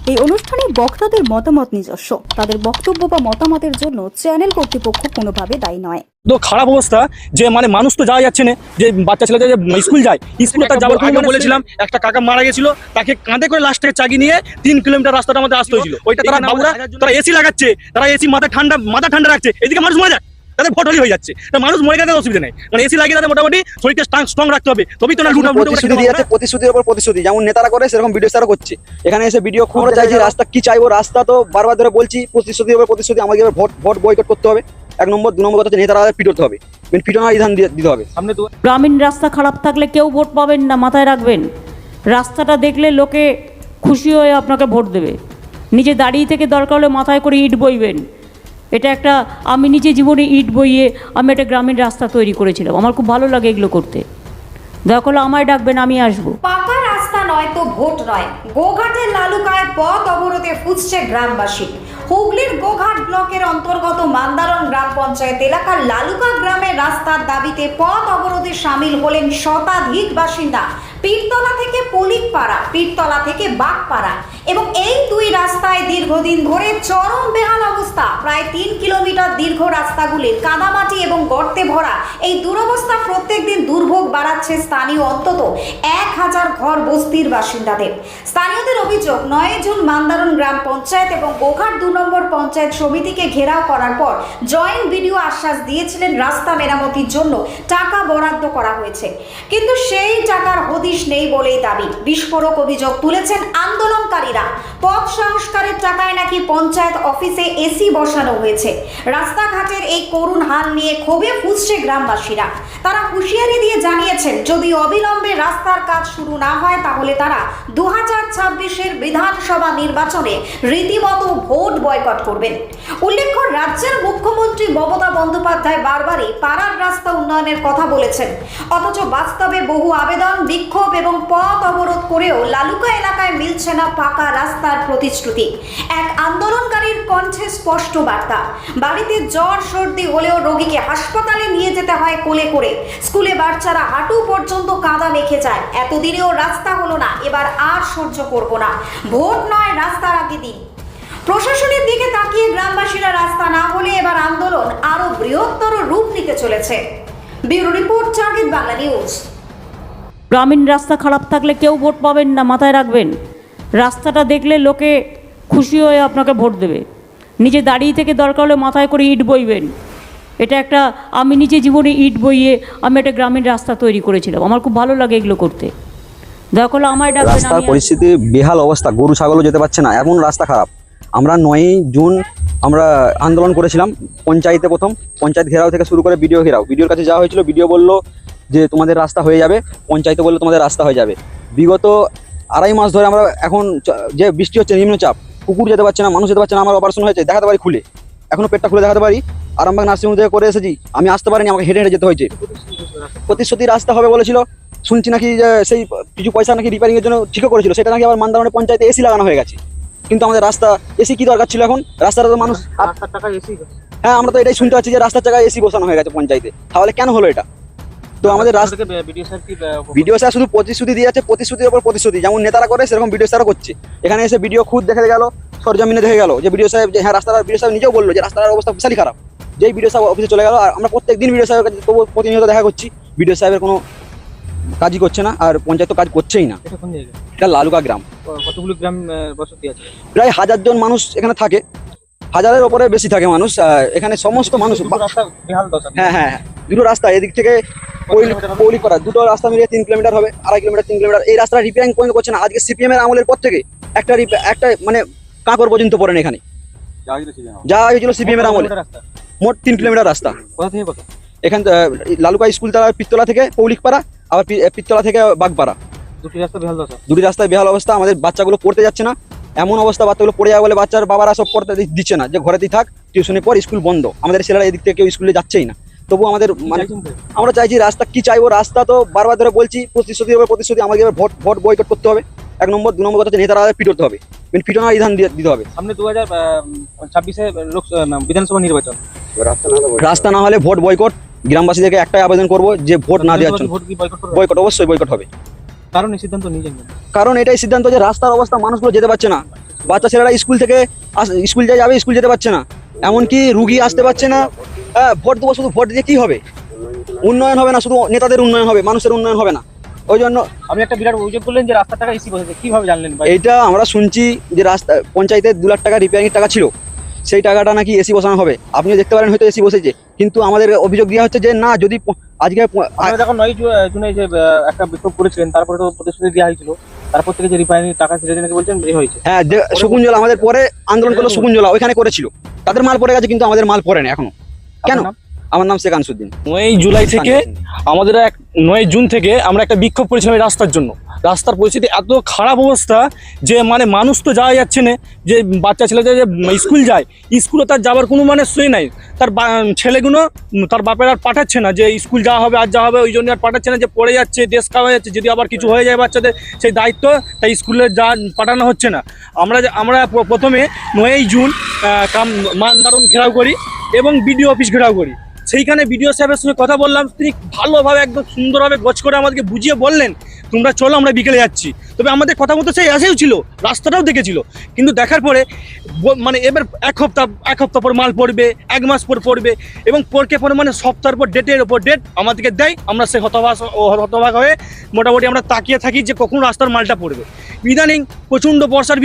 এই অনুষ্ঠানে বক্তাদের মতামত নিজস্ব, তাদের বক্তব্য বা মতামতের জন্য চ্যানেল কর্তৃপক্ষ কোনোভাবে দায়ী নয়। তো খারাপ অবস্থা যে মানে মানুষ তো যাওয়া যাচ্ছে না, যে বাচ্চা ছেলেদের যে স্কুল যায়, স্কুলে তার যাওয়ার আগে বলেছিলাম একটা কাকা মারা গেছিল, তাকে কাঁধে করে লাস্ট থেকে চাগিয়ে নিয়ে 3 কিলোমিটার রাস্তাটা আমাদের আসতে হয়েছিল। ওইটা তারা বাবুরা তারা এসি লাগাচ্ছে, তারা এসি মাথা ঠান্ডা রাখছে, এদিকে মানুষ মরে যায়, তাদের ভোট হয়ে যাচ্ছে, মানুষ মরে গেলে অসুবিধা নেই, মানে এসি লাগিয়ে তাদের মোটামুটি শরীরকে স্ট্রং রাখতে হবে, তবেই তো না প্রতিশ্রুতি দিয়ে যাচ্ছে, প্রতিশ্রুতির উপর প্রতিশ্রুতি, যেমন নেতারা করে সেরকম ভিডিও স্যারও করছে। এখানে এসে ভিডিও খুব চাইছি, রাস্তা কি চাইবো, রাস্তা তো বারবার ধরে বলছি, প্রতিশ্রুতির উপর প্রতিশ্রুতি, আমাকে ভোট বয়কট করতে হবে 1 নম্বর। 2 নম্বর কথা হচ্ছে নেতারা পিটোতে হবে, পিটনার বিধান দিতে হবে। গ্রামীণ রাস্তা খারাপ থাকলে কেউ ভোট পাবেন না, মাথায় রাখবেন। রাস্তাটা দেখলে লোকে খুশি হয়ে আপনাকে ভোট দেবে। নিজে দাঁড়িয়ে থেকে দরকার হলে মাথায় করে ইট বইবেন। এটা একটা, আমি নিজে জীবনে ইট বইয়ে আমি একটা গ্রামীণ রাস্তা তৈরি করেছিলাম, আমার খুব ভালো লাগে এগুলো করতে। দয়া করলে আমায় ডাকবেন, আমি আসবো। পাকা রাস্তা নয় তো ভোট নয়, গোঘাটের লালুকায় পথ অবরোধে ফুঁসছে গ্রামবাসী। হুগলির গোঘাট ব্লকের অন্তর্গত মান্দারণ গ্রাম পঞ্চায়েত এলাকার লালুকা গ্রামের রাস্তার দাবিতে পথ অবরোধে সামিল হলেন শতাধিক বাসিন্দা। পীরতলা থেকে পলিকপাড়া, পীরতলা থেকে বাগপাড়া এবং এই 2 রাস্তায় দীর্ঘদিন ধরে চরম বেহাল অবস্থা। প্রায় 3 কিলোমিটার দীর্ঘ রাস্তাগুলির কাদামাটি এবং গর্তে ভরা এই দুরবস্থা প্রত্যেকদিন দুর্ভোগ বাড়াচ্ছে স্থানীয় অন্তত 1000 ঘর বস্তির বাসিন্দাদের। স্থানীয়দের অভিযোগ, 9 জুন মান্দারণ গ্রাম পঞ্চায়েত এবং গোঘাট 2 নম্বর পঞ্চায়েত সমিতিকে ঘেরাও করার পর জয়েন্ট বিডিও আশ্বাস দিয়েছিলেন রাস্তা মেরামতির জন্য টাকা বরাদ্দ করা হয়েছে, কিন্তু সেই টাকার হদিশ নেই বলেই দাবি। বিস্ফোরক অভিযোগ তুলেছেন আন্দোলনকারীরা। পথ সংস্কারের টাকায় নাকি পঞ্চায়েত অফিসে এসি বসানো হয়েছে। রাস্তাঘাটের এই করুণ হাল নিয়ে ক্ষোভে ফুঁসছে গ্রামবাসীরা। তারা হুঁশিয়ারি দিয়ে জানিয়েছেন, যদি অবিলম্বে রাস্তার কাজ শুরু না হয় তাহলে তারা 2026-এর বিধানসভা নির্বাচনে রীতিমতো ভোট বয়কট করবেন। উল্লেখ্য, রাজ্যের মুখ্যমন্ত্রী মমতা বন্দ্যোপাধ্যায় বারবারই পাড়ার রাস্তা উন্নয়নের কথা বলেছেন, অথচ বাস্তবে বহু আবেদন, বিক্ষোভ এবং পথ অবরোধ করেও লালুকা এলাকায় মিলছে না পাকা রাস্তার প্রতিশ্রুতি। এক আন্দোলনকারীর কণ্ঠে স্পষ্ট বার্তা, বাড়িতে জ্বর সর্দি হলেও রোগীকে হাসপাতালে নিয়ে যেতে হয় কোলে করে। স্কুলে বাচ্চারা হাঁটু পর্যন্ত কাদা মেখে যায়। এতদিনেও রাস্তা হলো না, এবার আর সহ্য করব না, ভোট নয় রাস্তার আগে দিন। প্রশাসনের দিকে তাকিয়ে গ্রামবাসীরা রাস্তা না হলে এবার আন্দোলন আরো বৃহত্তর রূপ নিতে চলেছে। Bureau report, target Bangla news. গ্রামীণ রাস্তা খারাপ থাকলে কেউ ভোট পাবেন না, মাথায় রাখবেন। রাস্তাটা দেখলে লোকে খুশি হয়ে আপনাকে ভোট দেবে। নিজে দাঁড়িয়ে থেকে দরকার হলে মাথায় করে ইট বইবেন। এটা একটা, আমি নিজে জীবনে ইট বইয়ে আমি একটা গ্রামীণ রাস্তা তৈরি করেছিলাম, আমার খুব ভালো লাগে এগুলো করতে। দয়া করলে আমায় ডাকবেন। রাস্তার পরিস্থিতি বেহাল অবস্থা, গরু ছাগলও যেতে পারছে না, এমন রাস্তা খারাপ। আমরা 9 জুন আমরা আন্দোলন করেছিলাম পঞ্চায়েতে, প্রথম পঞ্চায়েত ঘেরাও থেকে শুরু করে বিডিও ঘেরাও। বিডিওর কাছে যাওয়া হয়েছিল, বিডিও বললো যে তোমাদের রাস্তা হয়ে যাবে, পঞ্চায়েতে বললো তোমাদের রাস্তা হয়ে যাবে। বিগত 2.5 মাস ধরে আমরা এখন যে বৃষ্টি হচ্ছে, নিম্নচাপ, কুকুর যেতে পারছে না, মানুষ যেতে পারছে না। আমার অপারেশন হয়েছে, দেখাতে পারি খুলে, এখনো পেটটা খুলে দেখাতে পারি। আরামবাগ নার্সিংহোম থেকে করে এসেছি, আমি আসতে পারিনি, আমাকে হেঁটে হেঁটে যেতে হয়েছে। প্রতিশ্রুতি রাস্তা হবে বলেছিল, শুনছি নাকি যে সেই কিছু পয়সা নাকি রিপেয়ারিংয়ের জন্য ঠিকও করেছিল, সেটা নাকি আবার মান্দারণে পঞ্চায়েতে এসি লাগানো হয়ে গেছে। কিন্তু আমাদের রাস্তা, এসি কি দরকার ছিল এখন? রাস্তাটা তো মানুষ, হ্যাঁ আমরা তো এটাই শুনতে পাচ্ছি যে রাস্তার জায়গায় এসি বসানো হয়ে গেছে পঞ্চায়েতে, তাহলে কেন হলো এটা? তো আমাদের ভিডিও স্যার শুধু প্রতিশ্রুতি দিয়ে যাচ্ছে, প্রতিশ্রুতির উপর প্রতিশ্রুতি, যেমন নেতারা করে সেরকম ভিডিও স্যারও করছে। এখানে এসে ভিডিও খুদ দেখে গেল, সরজমিনে দেখে গেল যে ভিডিও সাহেব, যে হ্যাঁ রাস্তার, ভিডিও সাহেব নিজেও বললো যে রাস্তার অবস্থা বিশালই খারাপ। যেই ভিডিও সাহেব অফিসে চলে গেল, আর আমরা প্রত্যেকদিন ভিডিও সাহেবের কাছে তবু প্রতিনিয়ত দেখা করছি, ভিডিও সাহেবের কোনো কাজই করছে না, আর পঞ্চায়েত তো কাজ করছেই না। এটা লালুকা গ্রাম। কতগুলো গ্রাম বসতি আছে? প্রায় 1000 জন মানুষ এখানে থাকে, 1000-এর ওপরে বেশি থাকে মানুষ এখানে। সমস্ত মানুষ, হ্যাঁ হ্যাঁ, 2টো রাস্তা, এদিক থেকে পৌলিপাড়া 2টো রাস্তা মিলিয়ে 3 কিলোমিটার হবে, 2.5 কিলোমিটার 3 কিলোমিটার। এই রাস্তা রিপেয়ারিং পর্যন্ত করছে না। আজকে সিপিএম এর আমলের পর থেকে একটা মানে কাঁকর পর্যন্ত পড়েন এখানে, যা হয়েছিল সিপিএম এর আমলে। মোট 3 কিলোমিটার রাস্তা। এখান লালুকা স্কুল তারা পীরতলা থেকে পৌলিকপাড়া, আবার পীরতলা থেকে বাগপাড়া, 2টি রাস্তায় বেহাল অবস্থা। আমাদের বাচ্চাগুলো পড়তে যাচ্ছে না, এমন অবস্থা, বাচ্চাগুলো পড়ে যাবে বলে বাচ্চার বাবারা সব পড়তে দিচ্ছে না, যে ঘরেতেই থাক, টিউশনের পর স্কুল বন্ধ। আমাদের ছেলেরা এদিক থেকে কেউ স্কুলে যাচ্ছেই না। তবু আমাদের মানে আমরা চাইছি, রাস্তা কি চাইবো, রাস্তা তো বারবার ধরে বলছি, প্রতিশ্রুতির উপর প্রতিশ্রুতি, আমাকে ভোট বয়কট করতে হবে 1 নম্বর। 2 নম্বর কথা হচ্ছে নেতারা পিটোতে হবে, পিটনার বিধান দিতে হবে। সামনে 2026-এ বিধানসভা নির্বাচন, রাস্তা না হলে ভোট বয়কট। গ্রামবাসীদেরকে একটাই আবেদন করবো যে ভোট না দেওয়ার জন্য। বয়কট, অবশ্যই বয়কট হবে। কারণ এই সিদ্ধান্ত নিয়েছেন, কারণ এটাই সিদ্ধান্ত যে রাস্তার অবস্থা, মানুষগুলো যেতে পারছে না। বাচ্চা ছেলেরা স্কুল যাবে, স্কুল যেতে পারছে না, এমনকি রুগী আসতে পারছে না। ভোট দেবো, শুধু ভোট দিয়ে কি হবে? উন্নয়ন হবে না, শুধু নেতাদের উন্নয়ন হবে, মানুষের উন্নয়ন হবে না। ওই জন্য আপনি একটা বিরাট অভিযোগ করলেন যে রাস্তার টাকা এসি বসেছে, কিভাবে জানলেন ভাই? এইটা আমরা শুনছি যে রাস্তা পঞ্চায়েতে 2 লাখ টাকা রিপেয়ারিং টাকা ছিল, সেই টাকাটা নাকি এসি বসানো হবে। আপনিও দেখতে পারেন হয়তো এসি বসেছে, কিন্তু আমাদের অভিযোগ দেওয়া হচ্ছে যে না, যদি আজকে আপনারা যখন 9 জুনে যে একটা বিক্ষোভ করেছিলেন, তারপরে তো প্রতিশ্রুতি দেওয়া হয়েছিল, তারপর থেকে যে রিফাইনারি টাকা ছেড়ে নাকি বলছেন এ হয়েছে। হ্যাঁ, শকুঞ্জলা আমাদের পরে আন্দোলন করলো, শকুঞ্জলা ওইখানে করেছিল, তাদের মাল পড়ে গেছে, কিন্তু আমাদের মাল পড়ে না এখনো। কেন? আমার নাম শেখ আনসুদ্দিন। 9 জুলাই থেকে আমাদের 9 জুন থেকে আমরা একটা বিক্ষোভ করেছিলাম এই রাস্তার জন্য। রাস্তার পরিস্থিতি এত খারাপ অবস্থা যে মানে মানুষ তো যাওয়া যাচ্ছে না, যে বাচ্চা ছেলেদের যে স্কুল যায়, স্কুলে তার যাওয়ার কোনো মানে সই নাই। তার ছেলেগুলো তার বাপের আর পাঠাচ্ছে না যে স্কুল যাওয়া হবে, আর যাওয়া হবে, ওই জন্য আর পাঠাচ্ছে না, যে পড়ে যাচ্ছে, দেশ খাওয়া যাচ্ছে। যদি আবার কিছু হয়ে যায় বাচ্চাদের, সেই দায়িত্ব তাই স্কুলে পাঠানো হচ্ছে না। আমরা প্রথমে 9 জুন মানদারণ ঘেরাও করি এবং বিডিও অফিস ঘেরাও করি। সেইখানে বিডিও সাহেবের সঙ্গে কথা বললাম, তিনি ভালোভাবে একদম সুন্দরভাবে গোছ করে আমাদেরকে বুঝিয়ে বললেন, তোমরা চলো আমরা বিকেলে যাচ্ছি। তবে আমাদের কথা মতো সেই আসেও ছিল, রাস্তাটাও দেখেছিল, কিন্তু দেখার পরে মানে এবার এক সপ্তাহ পর মাল পড়বে, 1 মাস পর পড়বে, এবং পরে মানে সপ্তাহের পর ডেটের ওপর ডেট আমাদেরকে দেয়। আমরা সেই হতবাক হয়ে মোটামুটি আমরা তাকিয়ে থাকি যে কখন রাস্তার মালটা পড়বে। ইদানিং প্রচণ্ড বর্ষার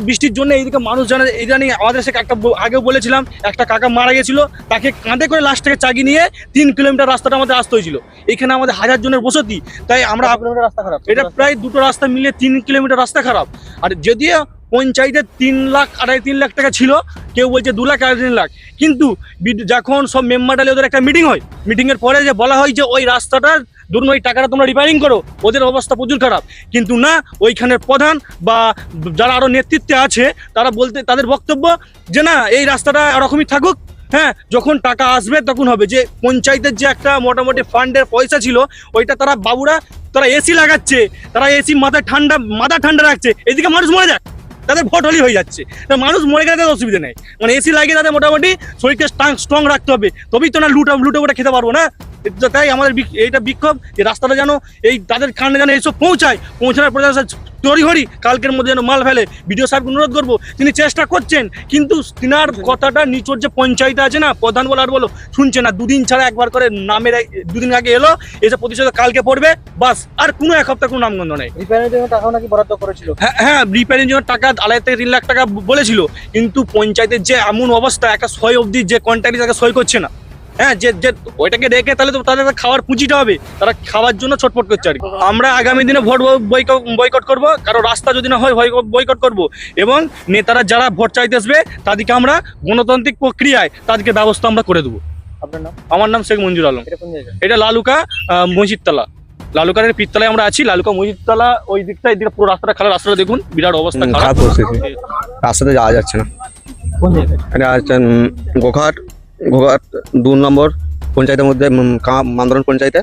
বৃষ্টির জন্য এইদিকে মানুষ জানে। ইদানিং আমাদের সে একটা আগেও বলেছিলাম, একটা কাকা মারা গেছিলো, তাকে কাঁধে করে লাশ থেকে চাগিয়ে নিয়ে 3 কিলোমিটার রাস্তাটা আমাদের আসতে হয়েছিল। এখানে আমাদের 1000 জনের বসতি, তাই আমরা রাস্তা খারাপ, এটা প্রায় 2টো রাস্তা মিলিয়ে 3 কিলোমিটার রাস্তা খারাপ। আর যদিও পঞ্চায়েতে 3 লাখ 2.5-3 লাখ টাকা ছিল, কেউ বলছে 2 লাখ 3 লাখ, কিন্তু যখন সব মেম্বারডালে ওদের একটা মিটিং হয়, মিটিংয়ের পরে যে বলা হয় যে ওই রাস্তাটা ধরুন ওই টাকাটা তোমরা রিপেয়ারিং করো, ওদের অবস্থা প্রচুর খারাপ। কিন্তু না, ওইখানের প্রধান বা যারা আরও নেতৃত্বে আছে তাদের বক্তব্য যে না, এই রাস্তাটা এরকমই থাকুক। হ্যাঁ, যখন টাকা আসবে তখন হবে। যে পঞ্চায়েতের যে একটা মোটামুটি ফান্ডের পয়সা ছিল, ওইটা তারা এসি লাগাচ্ছে, তারা এসি মাথা ঠান্ডা রাখছে, এদিকে মানুষ মরে যাক, তাদের ভোট হলেই হয়ে যাচ্ছে। মানুষ মরে গেলে তাদের অসুবিধা নেই, মানে এসি লাগিয়ে তাদের মোটামুটি শরীরকে স্ট্রং রাখতে হবে, তবেই তো না লুটে ওটা খেতে পারবো না। তাই আমাদের এইটা বিক্ষোভ, যে রাস্তাটা যেন এই তাদের কারণে যেন এইসব পৌঁছানোর পরে তড়িঘড়ি কালকের মধ্যে যেন মাল ফেলে। বিডিও সাহেবকে অনুরোধ করবো, তিনি চেষ্টা করছেন, কিন্তু তিনার কথাটা নিচর যে পঞ্চায়েত আছে না, প্রধান বলো শুনছে না। 2 দিন ছাড়া একবার করে নামের 2 দিন আগে এলো, এসে প্রতিশোধ কালকে পড়বে, বাস। আর কোনো 1 সপ্তাহ কোনো নামগন্ধ নেই। রিপেয়ারিং জন্য টাকাও নাকি বরাদ্দ করেছিল। হ্যাঁ, রিপেয়ারিং জন্য টাকা 2.5 থেকে 3 লাখ টাকা বলেছিল, কিন্তু পঞ্চায়েতের যে এমন অবস্থা, একটা 100 অবধি যে কন্ট্রাক্টর তাকে সই করছে না। হ্যাঁ, যে ওইটাকে রেখে তাহলে তো তাদের খাওয়ার পুঁজিটা হবে, তারা খাওয়ার জন্য ছটফট করছে আর কি। আমরা আগামী দিনে ভোট বয়কট করব, কারো রাস্তা যদি না হয় বয়কট করব, এবং নেতারা যারা ভোট চাইতে আসবে তাদেরকে আমরা গণতান্ত্রিক প্রক্রিয়ায় তাদেরকে ব্যবস্থা আমরা করে দেবো। আপনার নাম? আমার নাম শেখ মঞ্জুর আলম। এটা কোন জায়গা? এটা লালুকা মসজিদতলা, লালুকার পিরতলায় আমরা আছি। লালুকা মসজিদতলা ওই দিকটা, এদিকে পুরো রাস্তাটা খারাপ, রাস্তাটা দেখুন বিরাট অবস্থা, খারাপ পরিস্থিতি, রাস্তাতে যাওয়া যাচ্ছে না। কোন জায়গায়? এটা হচ্ছে গোঘাট 2 নম্বর পঞ্চায়েতের মধ্যে, মানদারণ পঞ্চায়েতে,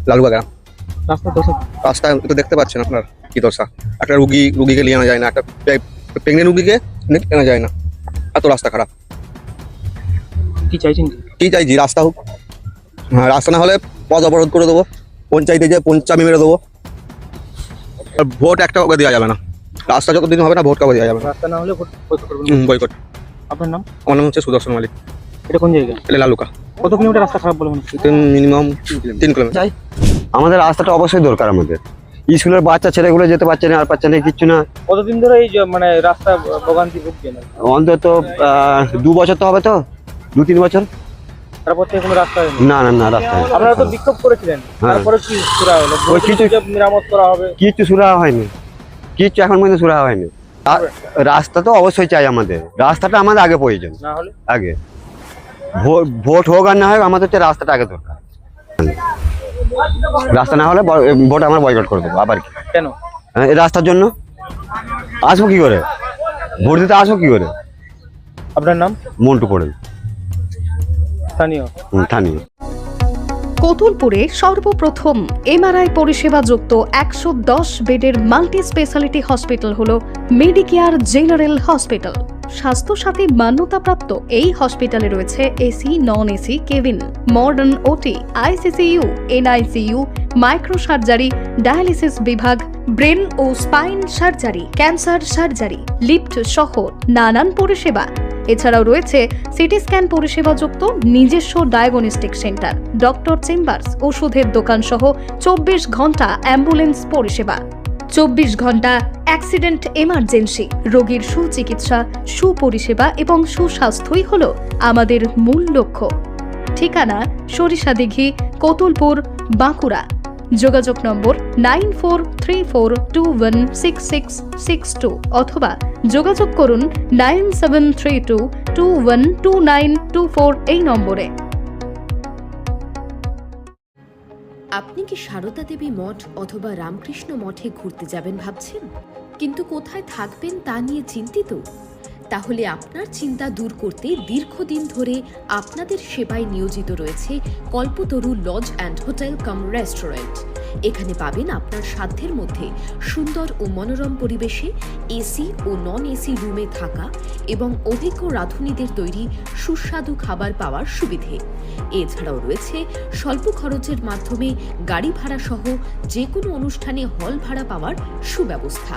লালুকা গ্রাম। রাস্তা তো দেখতে পাচ্ছেন আপনার কি দশা। একটা রুগীকে নিয়ে আনা যায় না, একটা প্রেগনেন্ট রুগীকে আনা যায় না, এত রাস্তা খারাপ। কি চাইছেন? কি চাইছি? রাস্তা হোক। হ্যাঁ, রাস্তা না হলে পথ অবরোধ করে দেবো, পঞ্চায়েতে যে পঞ্চামি মেরে দেবো। আর ভোট একটা কাউকে দেওয়া যাবে না, রাস্তা যতদিন হবে না ভোট কাউকে দেওয়া যাবে না। রাস্তা না হলে ভোট বয়কট করবেন? বয়কট। আপনার নাম? আমার নাম হচ্ছে সুদর্শন মালিক। এটা কোন জায়গা? এটা লালুকা। কত কিলোমিটার রাস্তা খারাপ বলে মনে হচ্ছে? Minimum 3 kilometre. আমাদের রাস্তাটা অবশ্যই দরকার। আমাদের স্কুলের বাচ্চা ছেলেগুলো যেতে পারছে না, আর পাচ্ছে না কিচ্ছু না। কতদিন ধরে এই মানে রাস্তা ভোগান্তি ভুগছেন? অন্তত 2 বছর তো হবে, তো 2-3 বছর। তারপর থেকে কোনো রাস্তা হয়নি? না, রাস্তা আপনারা তো বিক্ষোভ করেছিলেন, তারপরে কি শুরু হলো? ওই কিছু মেরামত করা হবে? কিচ্ছু শুরু হয়নি, কিচ্ছু এখন পর্যন্ত শুরু হয়নি। রাস্তা তো অবশ্যই চাই আমাদের, রাস্তাটা আমাদের আগে প্রয়োজন, না হলে আগে ভোট হোক আর না হোক, আমাদের হচ্ছে রাস্তাটা আগে দরকার। রাস্তা না হলে ভোট আমরা বয়কট করে দেবো। আবার কি? কেন? এই রাস্তার জন্য আসবো কি করে, ভোট দিতে আসবো কি করে? আপনার নাম? মন্টু পড়েন, স্থানীয়। কতুলপুরে সর্বপ্রথম এমআরআই পরিষেবা যুক্ত 110 বেডের মাল্টি স্পেশালিটি হসপিটাল হলো মেডিকেয়ার জেনারেল হসপিটাল। স্বাস্থ্যসাথী মান্যতাপ্রাপ্ত এই হসপিটালে রয়েছে AC, non AC cabin, modern OT, ICCU, NICU, micro surgery, dialysis বিভাগ, ব্রেন ও spine surgery, cancer surgery, lift সহ নানান পরিষেবা। এছাড়াও রয়েছে সিটি স্ক্যান পরিষেবাযুক্ত নিজস্ব ডায়াগনস্টিক সেন্টার, ডক্টর চেম্বার্স, ওষুধের দোকান সহ 24 ঘন্টা অ্যাম্বুলেন্স পরিষেবা। 24 ঘন্টা অ্যাক্সিডেন্ট এমার্জেন্সি, রোগীর সুচিকিৎসা, সুপরিষেবা এবং সুস্বাস্থ্যই হল আমাদের মূল লক্ষ্য। ঠিকানা সরিষাদিঘি, কতুলপুর, বাঁকুড়া। যোগাযোগ নম্বর 9434216662 অথবা যোগাযোগ করুন 9732212924 এই নম্বরে। আপনি কি সারদা দেবী মঠ অথবা রামকৃষ্ণ মঠে ঘুরতে যাবেন ভাবছেন, কিন্তু কোথায় থাকবেন তা নিয়ে চিন্তিত? তাহলে আপনার চিন্তা দূর করতে দীর্ঘদিন ধরে আপনাদের সেবায় নিয়োজিত রয়েছে Kalpataru lodge and hotel cum restaurant. এখানে পাবেন আপনার সাধ্যের মধ্যে সুন্দর ও মনোরম পরিবেশে এসি ও নন এসি রুমে থাকা এবং অভিজ্ঞ রাঁধুনিদের তৈরি সুস্বাদু খাবার পাওয়ার সুবিধে। এছাড়াও রয়েছে স্বল্প খরচের মাধ্যমে গাড়ি ভাড়া সহ যে কোনো অনুষ্ঠানে হল ভাড়া পাওয়ার সুব্যবস্থা।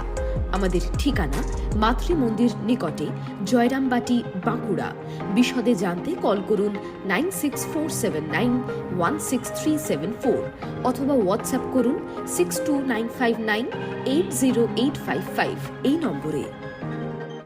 আমাদের ঠিকানা মাতৃমন্দির নিকটে, জয়রামবাটি, বাঁকুড়া। বিশদে জানতে কল করুন 9647916374 অথবা হোয়াটসঅ্যাপ করুন 62959808555 এই নম্বরে।